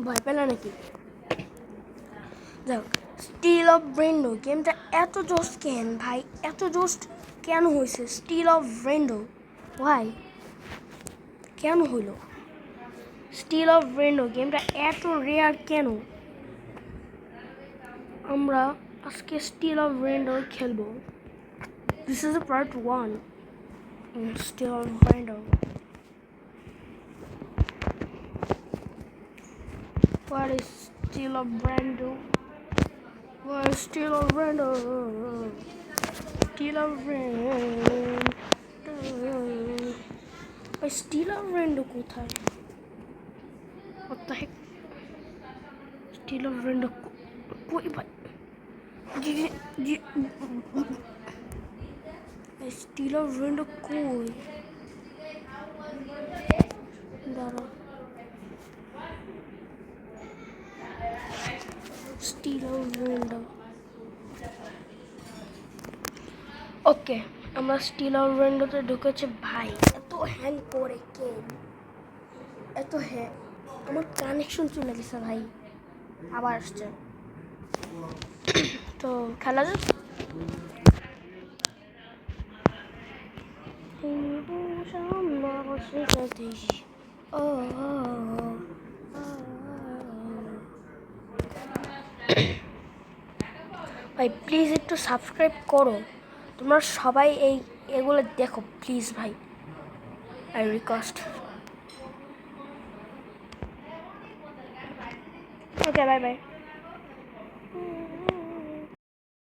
ভয় পেলে নাকি? যাক, স্টিল অফ রেইনবো গেমটা এত জোস কেন ভাই? এত জোস কেন হয়েছে স্টিল অফ রেইনবো? ভাই কেন হইল স্টিল অফ রেইনবো গেমটা এত রেয়ার কেন? আমরা আজকে স্টিল অফ রেইনবো খেলবো। This is part 1 still of rainbow. What is still of Brando? What is still of Brando? Still of Brando. Still of Brando কোথায়? What the heck? Still of Brando কই ভাই? Still of Brando কই? দাঁড়া। Still of Brando. ওকে, আমরা still of রেইনবোতে ঢুকেছে। ভাই এত hang করে কে? এত হ্যাং, আমার কানেকশন চলে গেছে ভাই। আবার আসছে। তো খেলা যাক। ভাই প্লিজ একটু সাবস্ক্রাইব করো, তোমরা সবাই এগুলো দেখো প্লিজ ভাই, I request. Okay, bye bye.